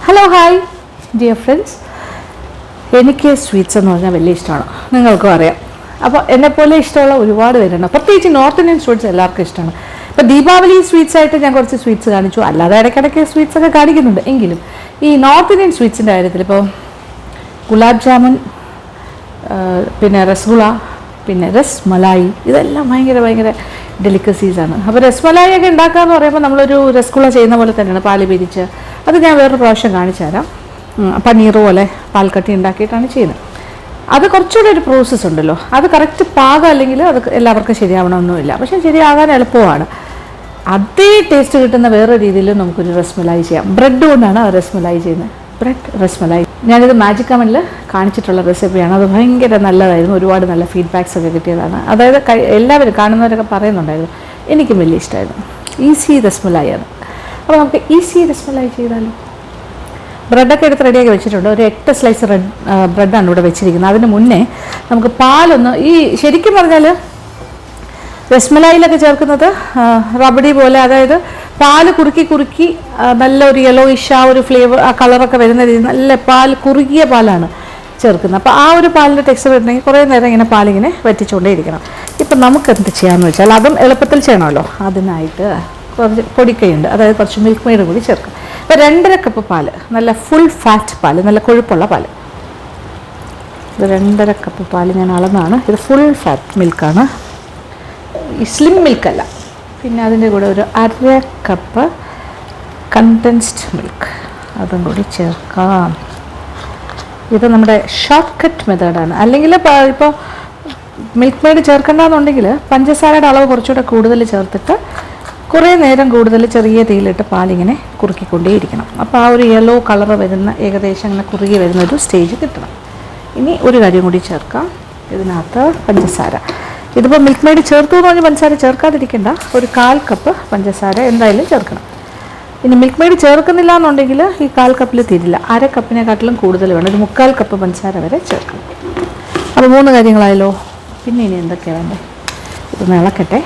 Hello hi dear friends, എനിക്ക് sweets എന്ന് പറഞ്ഞാൽ വലിയ ഇഷ്ടമാണ്, നിങ്ങൾക്കും അറിയാം. അപ്പോൾ എന്നെപ്പോലെ ഇഷ്ടമുള്ള ഒരുപാട് പേരുണ്ട്, പ്രത്യേകിച്ച് നോർത്ത് ഇന്ത്യൻ സ്വീറ്റ്സ് എല്ലാവർക്കും ഇഷ്ടമാണ്. ഇപ്പോൾ ദീപാവലി സ്വീറ്റ്സ് ആയിട്ട് ഞാൻ കുറച്ച് സ്വീറ്റ്സ് കാണിച്ചു, അല്ലാതെ ഇടയ്ക്കിടയ്ക്ക് സ്വീറ്റ്സ് ഒക്കെ കാണിക്കുന്നുണ്ട്. എങ്കിലും ഈ നോർത്ത് ഇന്ത്യൻ സ്വീറ്റ്സിൻ്റെ കാര്യത്തിൽ ഇപ്പോൾ ഗുലാബ് ജാമുൻ, പിന്നെ രസഗുള, പിന്നെ രസ്മലായി, ഇതെല്ലാം ഭയങ്കര ഡെലിക്കസീസാണ്. അപ്പോൾ രസ്മലായി ഒക്കെ ഉണ്ടാക്കുക എന്ന് പറയുമ്പോൾ നമ്മളൊരു രസഗുള ചെയ്യുന്ന പോലെ തന്നെയാണ്, പാല് പിരിച്ച്. അത് ഞാൻ വേറൊരു പ്രാവശ്യം കാണിച്ചു തരാം. പനീർ പോലെ പാൽക്കട്ടി ഉണ്ടാക്കിയിട്ടാണ് ചെയ്യുന്നത്. അത് കുറച്ചുകൂടെ ഒരു പ്രോസസ്സ് ഉണ്ടല്ലോ, അത് കറക്റ്റ് പാകം അല്ലെങ്കിൽ അത് എല്ലാവർക്കും ശരിയാവണമെന്നൊന്നുമില്ല, പക്ഷേ ശരിയാകാൻ എളുപ്പമാണ്. അതേ ടേസ്റ്റ് കിട്ടുന്ന വേറെ രീതിയിൽ നമുക്കൊരു രസ്മലായി ചെയ്യാം. ബ്രെഡ് കൊണ്ടാണ് ആ രസ്മലായി ചെയ്യുന്നത്, ബ്രെഡ് രസ്മലായി. ഞാനിത് മാജിക് കമനിൽ കാണിച്ചിട്ടുള്ള റെസിപ്പിയാണ്. അത് ഭയങ്കര നല്ലതായിരുന്നു, ഒരുപാട് നല്ല ഫീഡ്ബാക്സ് ഒക്കെ കിട്ടിയതാണ്. അതായത് എല്ലാവരും കാണുന്നവരൊക്കെ പറയുന്നുണ്ടായിരുന്നു, എനിക്കും വലിയ ഇഷ്ടമായിരുന്നു. ഈസി രസ്മലായി ആണ്. അപ്പോൾ നമുക്ക് ഈസി രസ്മലായി ചെയ്താലോ. ബ്രെഡൊക്കെ എടുത്ത് റെഡിയാക്കി വെച്ചിട്ടുണ്ട്. ഒരു 8 സ്ലൈസ് ബ്രെഡാണ് ഇവിടെ വെച്ചിരിക്കുന്നത്. അതിന് മുന്നേ നമുക്ക് പാലൊന്ന്, ഈ ശരിക്കും പറഞ്ഞാൽ രസ്മലായിലൊക്കെ ചേർക്കുന്നത് റബഡി പോലെ, അതായത് പാല് കുറുക്കി നല്ലൊരു യെലോയിഷ് ആ ഒരു ഫ്ലേവർ, ആ കളറൊക്കെ വരുന്ന രീതി നല്ല പാൽ, കുറുകിയ പാലാണ് ചേർക്കുന്നത്. അപ്പോൾ ആ ഒരു പാലിൻ്റെ ടെക്സ്ചർ വരുന്നെങ്കിൽ കുറേ നേരം ഇങ്ങനെ പാലിങ്ങനെ വറ്റിച്ചുകൊണ്ടേ ഇരിക്കണം. ഇപ്പം നമുക്ക് എന്ത് ചെയ്യാമെന്ന് വെച്ചാൽ, അതും എളുപ്പത്തിൽ ചെയ്യണമല്ലോ. അതിനായിട്ട് കുറച്ച് പൊടിക്കൈയുണ്ട്, അതായത് കുറച്ച് മിൽക്ക് മെയ്ഡ് കൂടി ചേർക്കാം. ഇപ്പോൾ 2.5 കപ്പ് പാല്, നല്ല ഫുൾ ഫാറ്റ് പാല്, നല്ല കൊഴുപ്പുള്ള പാല്. ഇത് 2.5 കപ്പ് പാല് ഞാൻ അളന്നാണ്. ഇത് ഫുൾ ഫാറ്റ് മിൽക്കാണ്, ഈ സ്ലിം മിൽക്കല്ല. പിന്നെ അതിൻ്റെ കൂടെ ഒരു 1/2 കപ്പ് കണ്ടൻസ്ഡ് മിൽക്ക്, അതും കൂടി ചേർക്കാം. ഇത് നമ്മുടെ ഷോർട്ട് കട്ട് മെത്തേഡാണ്. അല്ലെങ്കിൽ ഇപ്പോൾ മിൽക്ക് മെയ്ഡ് ചേർക്കണ്ടെന്നുണ്ടെങ്കിൽ പഞ്ചസാരയുടെ അളവ് കുറച്ചുകൂടെ കൂടുതൽ ചേർത്തിട്ട് കുറേ നേരം കൂടുതൽ ചെറിയ തീയിലിട്ട് പാലിങ്ങനെ കുറുക്കിക്കൊണ്ടേയിരിക്കണം. അപ്പോൾ ആ ഒരു യെല്ലോ കളർ വരുന്ന, ഏകദേശം അങ്ങനെ കുറുകി വരുന്ന ഒരു സ്റ്റേജ് കിട്ടണം. ഇനി ഒരു കാര്യം കൂടി ചേർക്കാം, ഇതിനകത്ത് പഞ്ചസാര. ഇതിപ്പോൾ മിൽക്ക് മെയ്ഡ് ചേർത്തു എന്ന് പറഞ്ഞാൽ പഞ്ചസാര ചേർക്കാതിരിക്കേണ്ട, ഒരു 1/4 കപ്പ് പഞ്ചസാര എന്തായാലും ചേർക്കണം. ഇനി മിൽക്ക് മെയ്ഡ് ചേർക്കുന്നില്ല എന്നുണ്ടെങ്കിൽ ഈ 1/4 കപ്പിൽ തീരില്ല, 1/2 കപ്പിനെക്കാട്ടിലും കൂടുതൽ വേണം, ഒരു 3/4 കപ്പ് പഞ്ചസാര വരെ ചേർക്കണം. അപ്പോൾ 3 കാര്യങ്ങളായല്ലോ. പിന്നെ ഇനി എന്തൊക്കെയാണ് വേണ്ടത്, ഇതൊന്ന് ഇളക്കട്ടെ.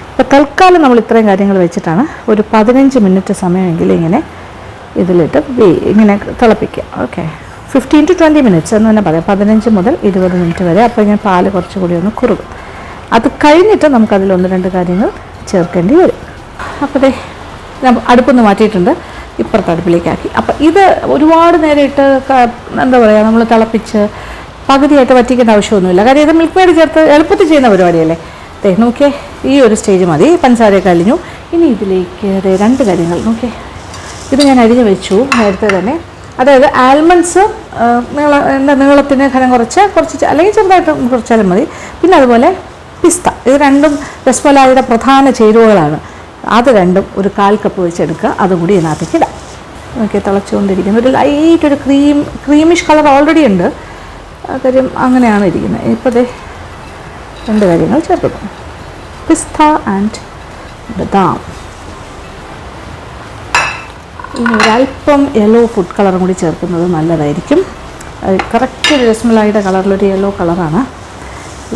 അപ്പോൾ തൽക്കാലം നമ്മൾ ഇത്രയും കാര്യങ്ങൾ വെച്ചിട്ടാണ് ഒരു 15 മിനിറ്റ് സമയമെങ്കിലും ഇങ്ങനെ ഇതിലിട്ട് ഇങ്ങനെ തിളപ്പിക്കുക. ഓക്കെ, 15 to 20 മിനിറ്റ്സ് എന്ന് തന്നെ പറയാം, 15 മുതൽ 20 മിനിറ്റ് വരെ. അപ്പോൾ ഇങ്ങനെ പാല് കുറച്ചുകൂടി ഒന്ന് കുറുകും. അത് കഴിഞ്ഞിട്ട് നമുക്കതിൽ 1-2 കാര്യങ്ങൾ ചേർക്കേണ്ടി വരും. അപ്പോൾ ദേ ഞാൻ അടുപ്പൊന്ന് മാറ്റിയിട്ടുണ്ട്, ഇപ്പുറത്തെ അടുപ്പിലേക്കാക്കി. അപ്പോൾ ഇത് ഒരുപാട് നേരം ഇട്ട് എന്താ പറയുക, നമ്മൾ തിളപ്പിച്ച് പകുതിയായിട്ട് വറ്റിക്കേണ്ട ആവശ്യമൊന്നുമില്ല. കാര്യം ഇത് മിൽക്ക് മെയ്ഡ് ചേർത്ത് എളുപ്പത്തിൽ ചെയ്യുന്ന പരിപാടിയല്ലേ. നോക്കിയേ, ഈ ഒരു സ്റ്റേജ് മതി. പഞ്ചസാരയൊക്കെ അലിഞ്ഞു. ഇനി ഇതിലേക്ക് 2 കാര്യങ്ങൾ നോക്കിയേ. ഇത് ഞാൻ അരിഞ്ഞ് വെച്ചു നേരത്തെ തന്നെ. അതായത് ആൽമണ്ട്സ് നീളത്തിന് ഘനം കുറച്ച് അല്ലെങ്കിൽ ചെറുതായിട്ട് കുറച്ചാലും മതി. പിന്നെ അതുപോലെ പിസ്ത, ഇത് രണ്ടും രസ്മലായിയുടെ പ്രധാന ചേരുവകളാണ്. അത് രണ്ടും ഒരു 1/4 കപ്പ് വെച്ചെടുക്കുക, അതും കൂടി ഇതിനകത്തേക്ക് ഇടാം. ഓക്കെ, തിളച്ചുകൊണ്ടിരിക്കുന്ന ഒരു ലൈറ്റ് ഒരു ക്രീമിഷ് കളർ ഓൾറെഡി ഉണ്ട്. കാര്യം അങ്ങനെയാണ് ഇരിക്കുന്നത്. ഇപ്പോൾ ദേ 2 കാര്യങ്ങൾ ചേർക്കുന്നു, പിസ്ത ആൻഡ് ബദാം. ഇനി ഒരല്പം യെല്ലോ ഫുഡ് കളറും കൂടി ചേർക്കുന്നത് നല്ലതായിരിക്കും. കറക്റ്റ് ഒരു രസ്മലായിയുടെ കളറിലൊരു യെല്ലോ കളറാണ്,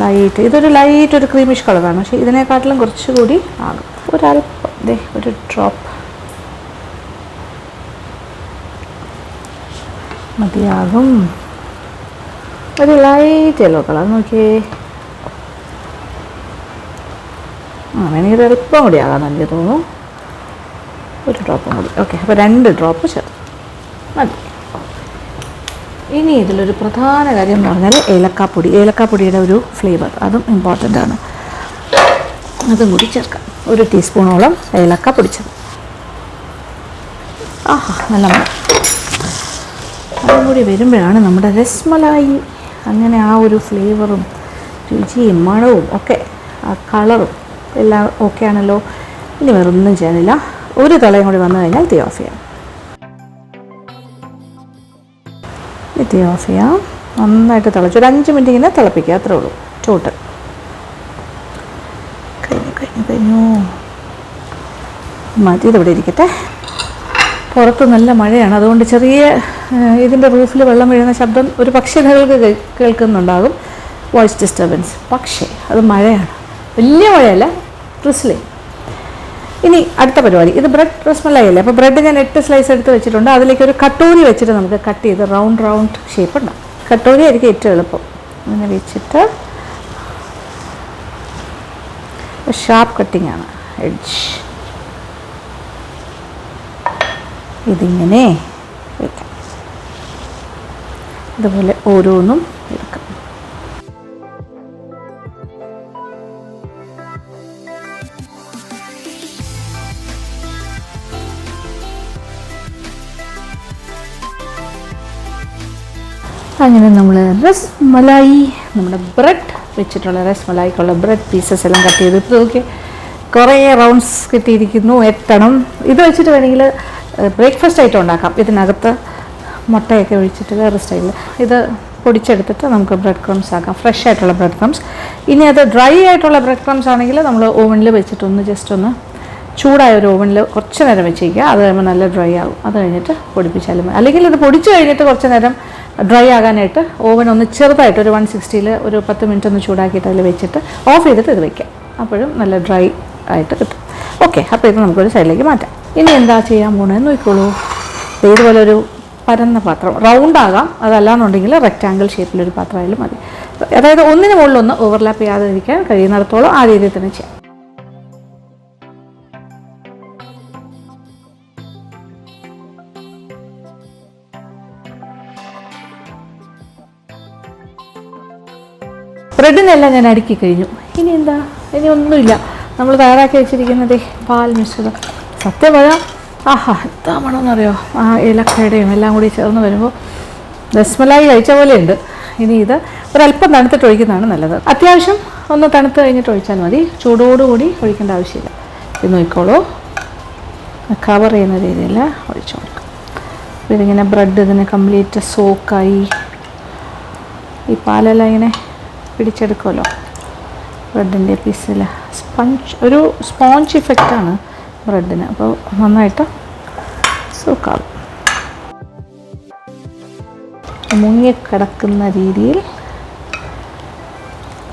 ലൈറ്റ്. ഇതൊരു ലൈറ്റ് ഒരു ക്രീമിഷ് കളറാണ്, പക്ഷേ ഇതിനെക്കാട്ടിലും കുറച്ചുകൂടി ആകും. ഒരല്പം ഒരു ഡ്രോപ്പ് മതിയാകും. ഒരു ലൈറ്റ് യെല്ലോ കളർ നോക്കിയേ. വേണമെങ്കിൽ ഒരല്പം കൂടി ആകാമെന്ന് എനിക്ക് തോന്നുന്നു, ഒരു ഡ്രോപ്പും കൂടി. ഓക്കെ, അപ്പോൾ 2 ഡ്രോപ്പ് ചേർത്ത് മതി. ഇനി ഇതിലൊരു പ്രധാന കാര്യം എന്ന് പറഞ്ഞാൽ ഏലക്കാപ്പൊടി. ഏലക്കാപ്പൊടിയുടെ ഒരു ഫ്ലേവർ, അതും ഇമ്പോർട്ടൻ്റ് ആണ്. അതും കൂടി ചേർക്കാം, 1 ടീസ്പൂണോളം ഏലക്ക പൊടിച്ചത്. ആഹാ, നല്ല മണം. അതും കൂടി വരുമ്പോഴാണ് നമ്മുടെ രസ്മലായി അങ്ങനെ ആ ഒരു ഫ്ലേവറും രുചിയും മണവും ഒക്കെ, ആ കളറും എല്ലാം ഓക്കെ ആണല്ലോ. ഇനി വേറൊന്നും ചെയ്യാനില്ല, ഒരു തിളയും കൂടി വന്നു കഴിഞ്ഞാൽ തീ ഓഫ് ചെയ്യാം. തീ ഓഫ് ചെയ്യാം. നന്നായിട്ട് തിളച്ചു, ഒരു 5 മിനിറ്റ് ഇങ്ങനെ തിളപ്പിക്കുക, അത്രേ ഉള്ളൂ. ടോട്ടൽ കഴിഞ്ഞു മതി. ഇതിവിടെ ഇരിക്കട്ടെ. പുറത്ത് നല്ല മഴയാണ്, അതുകൊണ്ട് ചെറിയ ഇതിൻ്റെ റൂഫിൽ വെള്ളം വീഴുന്ന ശബ്ദം ഒരു പക്ഷേ നിങ്ങൾക്ക് കേൾക്കുന്നുണ്ടാകും, വോയിസ് ഡിസ്റ്റർബൻസ്. പക്ഷേ അത് മഴയാണ്, വലിയ മഴയല്ല, ഡ്രിസ്ലിംഗ്. ഇനി അടുത്ത പരിപാടി, ഇത് ബ്രെഡ് റസ്മലായി അല്ലേ. അപ്പോൾ ബ്രെഡ് ഞാൻ 8 സ്ലൈസ് എടുത്ത് വെച്ചിട്ടുണ്ട്. അതിലേക്ക് ഒരു കട്ടോരി വെച്ചിട്ട് നമുക്ക് കട്ട് ചെയ്ത് റൗണ്ട് ഷേപ്പ് ഉണ്ടാകും. കട്ടോരി ആയിരിക്കും ഏറ്റവും എളുപ്പം. അങ്ങനെ വെച്ചിട്ട് ഷാർപ്പ് കട്ടിംഗ് ആണ് എഡ്ജ്. ഇതിങ്ങനെ വെക്കാം. ഇതുപോലെ ഓരോന്നും എടുക്കാം. അങ്ങനെ നമ്മൾ റസ്മലായി, നമ്മുടെ ബ്രെഡ് വെച്ചിട്ടുള്ള റസ്മലായിക്കുള്ള ബ്രെഡ് പീസസ് എല്ലാം കട്ട് ചെയ്തിട്ട് നോക്കി കുറേ റൗണ്ട്സ് കിട്ടിയിരിക്കുന്നു. 8 എണ്ണം. ഇത് വെച്ചിട്ട് വേണമെങ്കിൽ ബ്രേക്ക്ഫാസ്റ്റ് ഐറ്റം ഉണ്ടാക്കാം. ഇതിനകത്ത് മുട്ടയൊക്കെ ഒഴിച്ചിട്ട് വേറെ സ്റ്റൈലിൽ ഇത് പൊടിച്ചെടുത്തിട്ട് നമുക്ക് ബ്രെഡ് ക്രംസ് ആക്കാം, ഫ്രഷ് ആയിട്ടുള്ള ബ്രെഡ് ക്രംസ്. ഇനി അത് ഡ്രൈ ആയിട്ടുള്ള ബ്രെഡ് ക്രംസ് ആണെങ്കിൽ നമ്മൾ ഓവനിൽ വെച്ചിട്ടൊന്ന് ജസ്റ്റ് ഒന്ന് ചൂടായ ഒരു ഓവനിൽ കുറച്ച് നേരം വെച്ചേക്കുക. അത് കഴിയുമ്പോൾ നല്ല ഡ്രൈ ആകും. അത് കഴിഞ്ഞിട്ട് പൊടിപ്പിച്ചാലും മതി. അല്ലെങ്കിൽ ഇത് പൊടിച്ച് കഴിഞ്ഞിട്ട് കുറച്ച് നേരം ഡ്രൈ ആകാനായിട്ട് ഓവൻ ഒന്ന് ചെറുതായിട്ട് ഒരു 160 ഒരു 10 മിനിറ്റ് ഒന്ന് ചൂടാക്കിയിട്ട് അതിൽ വെച്ചിട്ട് ഓഫ് ചെയ്തിട്ട് ഇത് വയ്ക്കാം. അപ്പോഴും നല്ല ഡ്രൈ ആയിട്ട് കിട്ടും. ഓക്കെ, അപ്പോൾ ഇത് നമുക്കൊരു സൈഡിലേക്ക് മാറ്റാം. ഇനി എന്താ ചെയ്യാൻ പോകണമെന്ന് നോക്കിക്കോളൂ. ഇതുപോലെ ഒരു പരന്ന പാത്രം, റൗണ്ട് ആകാം, അതല്ലാന്നുണ്ടെങ്കിൽ റെക്റ്റാങ്കിൾ ഷേപ്പിലൊരു പാത്രമായാലും മതി. അതായത് ഒന്നിന് മുകളിലൊന്ന് ഓവർലാപ്പ് ചെയ്യാതിരിക്കാൻ കഴിയുന്നിടത്തോളം ആ രീതിയിൽ തന്നെ ചെയ്യാം. ബ്രെഡിനെല്ലാം ഞാൻ അടുക്കി കഴിഞ്ഞു. ഇനി എന്താ, ഇനി ഒന്നുമില്ല. നമ്മൾ തയ്യാറാക്കി വെച്ചിരിക്കുന്നത് പാൽ മിശ്രിതം. സത്യം പറയാം, ആഹാ എന്താ മണമെന്നറിയോ, ആ ഏലക്കയുടെയും എല്ലാം കൂടി ചേർന്ന് വരുമ്പോൾ റസ്മലായി കഴിച്ച പോലെ ഉണ്ട്. ഇനി ഇത് ഒരല്പം തണുത്തിട്ട് ഒഴിക്കുന്നതാണ് നല്ലത്. അത്യാവശ്യം ഒന്ന് തണുത്ത് കഴിഞ്ഞിട്ട് ഒഴിച്ചാൽ മതി, ചൂടോടുകൂടി ഒഴിക്കേണ്ട ആവശ്യമില്ല. ഇത് നോക്കിക്കോളൂ, കവർ ചെയ്യുന്ന രീതിയിൽ ഒഴിച്ചു കൊടുക്കും. ഇതിങ്ങനെ ബ്രെഡ് ഇതിന് കംപ്ലീറ്റ് സോക്കായി ഈ പാലെല്ലാം ഇങ്ങനെ പിടിച്ചെടുക്കുമല്ലോ ബ്രെഡിൻ്റെ പീസിൽ. ഒരു സ്പോഞ്ച് ഇഫക്റ്റാണ് ബ്രെഡിന്, അപ്പോൾ നന്നായിട്ട് സോക്കാവും. മുങ്ങിക്കിടക്കുന്ന രീതിയിൽ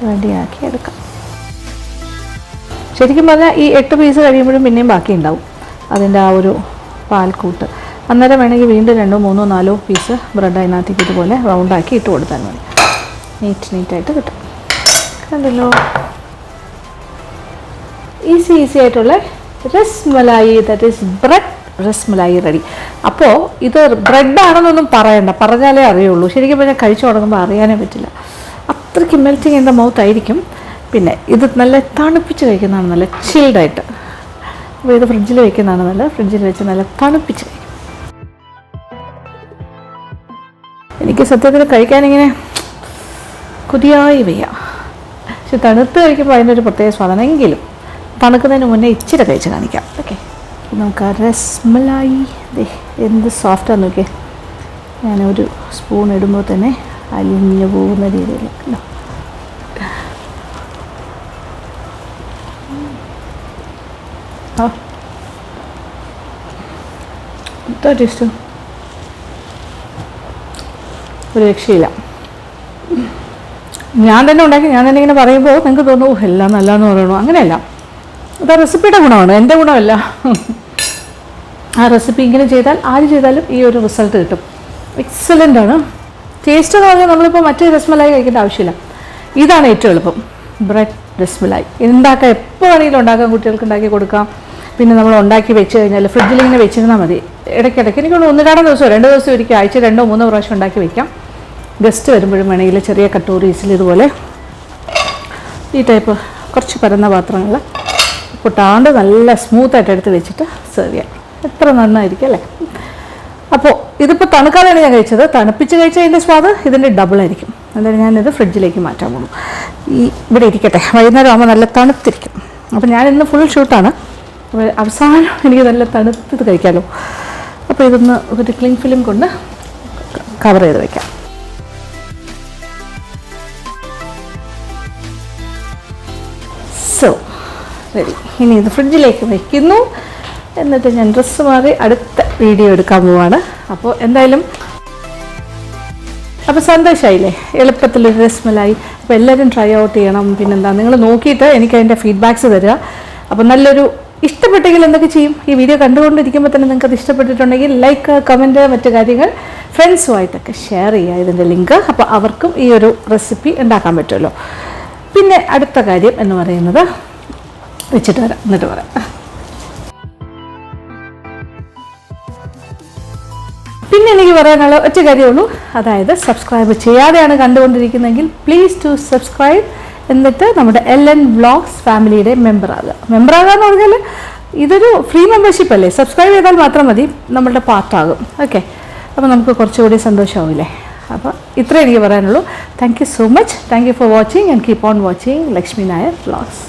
റെഡിയാക്കി എടുക്കാം. ശരിക്കും പറഞ്ഞാൽ ഈ 8 പീസ് കഴിയുമ്പോഴും പിന്നെയും ബാക്കി ഉണ്ടാവും അതിൻ്റെ ആ ഒരു പാൽക്കൂട്ട്. അന്നേരം വേണമെങ്കിൽ വീണ്ടും 2, 3, 4 പീസ് ബ്രെഡ് അതിനകത്തേക്ക് ഇതുപോലെ റൗണ്ടാക്കി ഇട്ട് കൊടുത്താൽ മതി. നീറ്റായിട്ട് കിട്ടും. കണ്ടല്ലോ, ഈസി ആയിട്ടുള്ള rasmalai, that is bread rasmalai ready. അപ്പോൾ ഇത് ബ്രെഡാണെന്നൊന്നും പറയണ്ട, പറഞ്ഞാലേ അറിയുള്ളൂ. ശരിക്കും പറഞ്ഞാൽ കഴിച്ചു തുടങ്ങുമ്പോൾ അറിയാനേ പറ്റില്ല, അത്രയ്ക്ക് മെൽറ്റിങ് ഇൻ ദ മൗത്ത് ആയിരിക്കും. പിന്നെ ഇത് നല്ല തണുപ്പിച്ച് കഴിക്കുന്നതാണ് നല്ല ചിൽഡായിട്ട്. അപ്പോൾ ഇത് ഫ്രിഡ്ജിൽ വയ്ക്കുന്നതാണ് നല്ല, ഫ്രിഡ്ജിൽ വെച്ച് നല്ല തണുപ്പിച്ച് കഴിക്കും. എനിക്ക് സത്യത്തിൽ കഴിക്കാനിങ്ങനെ കൊതിയായി വയ്യ, പക്ഷെ തണുത്ത് കഴിക്കുമ്പോൾ അതിൻ്റെ ഒരു പ്രത്യേക സ്വാദാണ്. എങ്കിലും തണുക്കുന്നതിന് മുന്നേ ഇച്ചിരി കഴിച്ച് കാണിക്കാം. ഓക്കെ, നമുക്ക് ആ റസ്മലായി എന്ത് സോഫ്റ്റാന്ന് നോക്കിയേ. ഞാനൊരു സ്പൂൺ ഇടുമ്പോൾ തന്നെ അലിഞ്ഞു പോകുന്ന രീതിയിൽ. എന്താ ടേസ്റ്റ്, ഒരു രക്ഷയില്ല. ഞാൻ തന്നെ ഉണ്ടാക്കി ഞാൻ തന്നെ ഇങ്ങനെ പറയുമ്പോൾ നിങ്ങൾക്ക് തോന്നുന്നു എല്ലാം നല്ലതെന്ന് പറയണോ, അങ്ങനെയല്ല. അത് ആ റെസിപ്പിയുടെ ഗുണമാണ്, എൻ്റെ ഗുണമല്ല. ആ റെസിപ്പി ഇങ്ങനെ ചെയ്താൽ ആര് ചെയ്താലും ഈ ഒരു റിസൾട്ട് കിട്ടും. എക്സലൻ്റ് ആണ്. ടേസ്റ്റ് എന്ന് പറഞ്ഞാൽ നമ്മളിപ്പോൾ മറ്റേ റസ്മലായി കഴിക്കേണ്ട ആവശ്യമില്ല. ഇതാണ് ഏറ്റവും എളുപ്പം, ബ്രെഡ് റസ്മലായി. ഉണ്ടാക്കാം, എപ്പോൾ വേണമെങ്കിലും ഉണ്ടാക്കാം, കുട്ടികൾക്ക് ഉണ്ടാക്കി കൊടുക്കാം. പിന്നെ നമ്മൾ ഉണ്ടാക്കി വെച്ച് കഴിഞ്ഞാൽ ഫ്രിഡ്ജിൽ ഇങ്ങനെ വെച്ചിരുന്നാൽ മതി. ഇടയ്ക്കിടയ്ക്ക് എനിക്കൊന്ന് 1-2 ദിവസം 2 ദിവസം ഒരിക്കൽ ആഴ്ച 2-3 പ്രാവശ്യം ഉണ്ടാക്കി വയ്ക്കാം. ഗസ്റ്റ് വരുമ്പോഴും വേണമെങ്കിൽ ചെറിയ കട്ടോറീസിൽ ഇതുപോലെ ഈ ടൈപ്പ് കുറച്ച് പരന്ന പാത്രങ്ങൾ പൊട്ടാണ്ട് നല്ല സ്മൂത്തായിട്ട് എടുത്ത് വെച്ചിട്ട് സെർവ് ചെയ്യാം. എത്ര നന്നായിരിക്കും അല്ലേ. അപ്പോൾ ഇതിപ്പോൾ തണുക്കാതെയാണ് ഞാൻ കഴിച്ചത്. തണുപ്പിച്ച് കഴിച്ചതിൻ്റെ സ്വാദ് ഇതിൻ്റെ ഡബിളായിരിക്കും. എന്തായാലും ഞാനിത് ഫ്രിഡ്ജിലേക്ക് മാറ്റാൻ പോകും. ഇവിടെ ഇരിക്കട്ടെ, വൈകുന്നേരം ആകുമ്പോൾ നല്ല തണുത്തിരിക്കും. അപ്പോൾ ഞാൻ ഇന്ന് ഫുൾ ഷൂട്ടാണ്. അപ്പോൾ അവസാനം എനിക്ക് നല്ല തണുത്തത് കഴിക്കാമല്ലോ. അപ്പോൾ ഇതൊന്ന് ഒരു ക്ലിങ് ഫിലിം കൊണ്ട് കവർ ചെയ്ത് വയ്ക്കാം. So ready. ഇനി ഇത് ഫ്രിഡ്ജിലേക്ക് വയ്ക്കുന്നു. എന്നിട്ട് ഞാൻ ഡ്രസ്സ് മാറി അടുത്ത വീഡിയോ എടുക്കാൻ പോവാണ്. അപ്പോൾ എന്തായാലും സന്തോഷമായില്ലേ, എളുപ്പത്തിലൊരു റസ്മലായി. അപ്പോൾ എല്ലാവരും ട്രൈ ഔട്ട് ചെയ്യണം. പിന്നെന്താ, നിങ്ങൾ നോക്കിയിട്ട് എനിക്ക് അതിൻ്റെ ഫീഡ്ബാക്ക്സ് തരിക. അപ്പോൾ നല്ലൊരു ഇഷ്ടപ്പെട്ടെങ്കിൽ എന്തൊക്കെ ചെയ്യും? ഈ വീഡിയോ കണ്ടുകൊണ്ടിരിക്കുമ്പോൾ തന്നെ നിങ്ങൾക്ക് അത് ഇഷ്ടപ്പെട്ടിട്ടുണ്ടെങ്കിൽ ലൈക്ക്, കമൻറ്റ്, മറ്റു കാര്യങ്ങൾ ഫ്രണ്ട്സുമായിട്ടൊക്കെ ഷെയർ ചെയ്യുക ഇതിൻ്റെ ലിങ്ക്. അപ്പോൾ അവർക്കും ഈ ഒരു റെസിപ്പി ഉണ്ടാക്കാൻ പറ്റുമല്ലോ. പിന്നെ അടുത്ത കാര്യം എന്ന് പറയുന്നത് വെച്ചിട്ട് വരാം, എന്നിട്ട് പറയാം. പിന്നെ എനിക്ക് പറയാനുള്ള ഒറ്റ കാര്യമുള്ളൂ, അതായത് സബ്സ്ക്രൈബ് ചെയ്യാതെയാണ് കണ്ടുകൊണ്ടിരിക്കുന്നതെങ്കിൽ പ്ലീസ് ടു സബ്സ്ക്രൈബ്. എന്നിട്ട് നമ്മുടെ LN വ്ളോഗ്സ് ഫാമിലിയുടെ മെമ്പറാകുക എന്ന് പറഞ്ഞാൽ ഇതൊരു ഫ്രീ മെമ്പർഷിപ്പ് അല്ലേ. സബ്സ്ക്രൈബ് ചെയ്താൽ മാത്രം മതി, നമ്മളുടെ പാർട്ടാകും. ഓക്കെ, അപ്പോൾ നമുക്ക് കുറച്ചുകൂടി സന്തോഷമാവില്ലേ. അപ്പോൾ ഇത്രേ എനിക്ക് പറയാനുള്ളൂ. Thank you so much. Thank you for watching and keep on watching Lakshmi Nair vlogs.